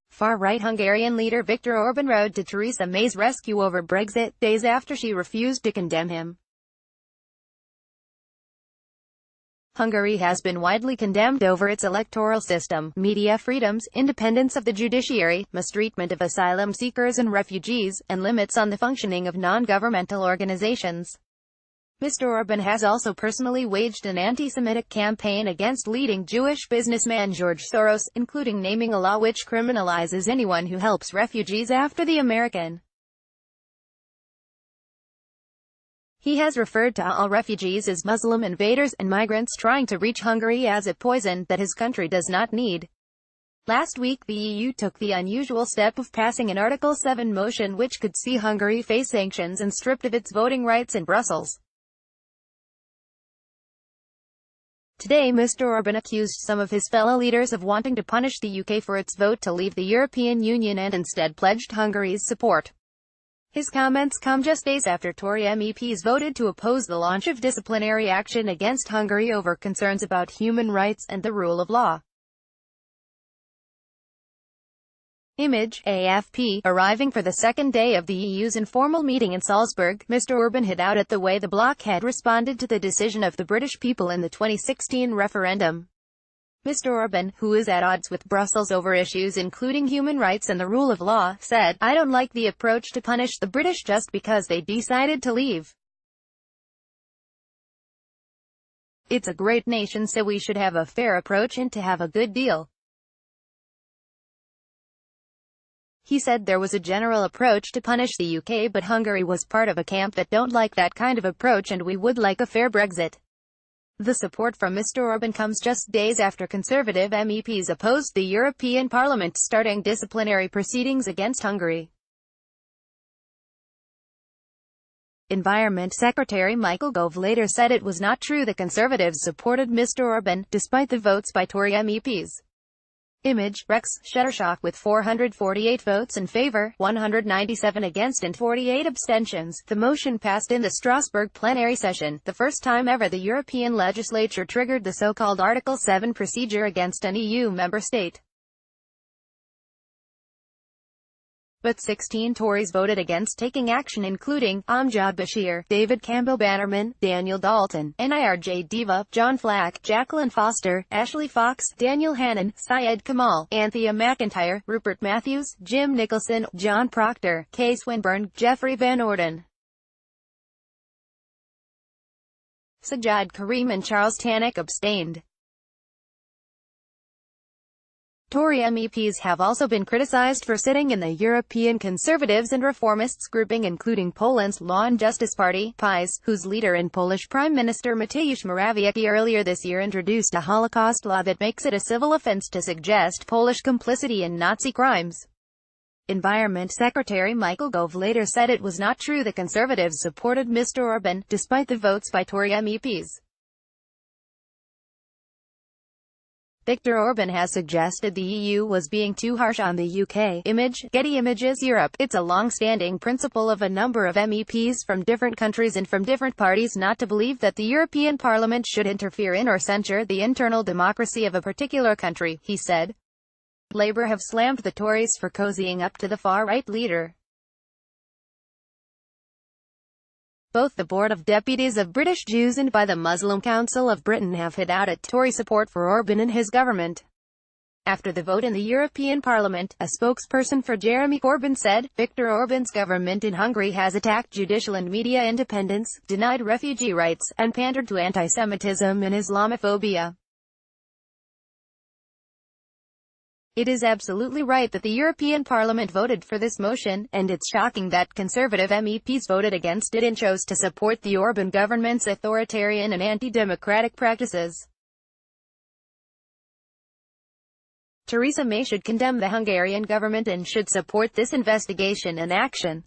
Far-right Hungarian leader Viktor Orban rode to Theresa May's rescue over Brexit, days after she refused to condemn him. Hungary has been widely condemned over its electoral system, media freedoms, independence of the judiciary, mistreatment of asylum seekers and refugees, and limits on the functioning of non-governmental organizations. Mr. Orban has also personally waged an anti-Semitic campaign against leading Jewish businessman George Soros, including naming a law which criminalizes anyone who helps refugees after the American. He has referred to all refugees as Muslim invaders and migrants trying to reach Hungary as a poison that his country does not need. Last week the EU took the unusual step of passing an Article 7 motion which could see Hungary face sanctions and stripped of its voting rights in Brussels. Today Mr. Orban accused some of his fellow leaders of wanting to punish the UK for its vote to leave the European Union and instead pledged Hungary's support. His comments come just days after Tory MEPs voted to oppose the launch of disciplinary action against Hungary over concerns about human rights and the rule of law. Image, AFP. Arriving for the second day of the EU's informal meeting in Salzburg, Mr. Orban hit out at the way the bloc had responded to the decision of the British people in the 2016 referendum. Mr. Orban, who is at odds with Brussels over issues including human rights and the rule of law, said, "I don't like the approach to punish the British just because they decided to leave. It's a great nation, so we should have a fair approach and to have a good deal." He said there was a general approach to punish the UK, but Hungary was part of a camp that don't like that kind of approach, and we would like a fair Brexit. The support from Mr. Orban comes just days after Conservative MEPs opposed the European Parliament starting disciplinary proceedings against Hungary. Environment Secretary Michael Gove later said it was not true the Conservatives supported Mr. Orban, despite the votes by Tory MEPs. Image, Rex Shutterstock with 448 votes in favor, 197 against and 48 abstentions. The motion passed in the Strasbourg plenary session, the first time ever the European legislature triggered the so-called Article 7 procedure against an EU member state. But 16 Tories voted against taking action, including Amjad Bashir, David Campbell Bannerman, Daniel Dalton, Nirj Deva, John Flack, Jacqueline Foster, Ashley Fox, Daniel Hannan, Syed Kamal, Anthea McIntyre, Rupert Matthews, Jim Nicholson, John Proctor, Kay Swinburne, Geoffrey Van Orden, Sajjad Karim and Charles Tannock abstained. Tory MEPs have also been criticized for sitting in the European Conservatives and Reformists grouping, including Poland's Law and Justice Party, PiS, whose leader and Polish Prime Minister Mateusz Morawiecki earlier this year introduced a Holocaust law that makes it a civil offense to suggest Polish complicity in Nazi crimes. Environment Secretary Michael Gove later said it was not true the Conservatives supported Mr. Orban, despite the votes by Tory MEPs. Viktor Orban has suggested the EU was being too harsh on the UK. Image, Getty Images Europe. It's a long-standing principle of a number of MEPs from different countries and from different parties not to believe that the European Parliament should interfere in or censure the internal democracy of a particular country, he said. Labour have slammed the Tories for cozying up to the far-right leader. Both the Board of Deputies of British Jews and by the Muslim Council of Britain have hit out at Tory support for Orban and his government. After the vote in the European Parliament, a spokesperson for Jeremy Corbyn said, Viktor Orban's government in Hungary has attacked judicial and media independence, denied refugee rights, and pandered to anti-Semitism and Islamophobia. It is absolutely right that the European Parliament voted for this motion, and it's shocking that Conservative MEPs voted against it and chose to support the Orban government's authoritarian and anti-democratic practices. Theresa May should condemn the Hungarian government and should support this investigation and action.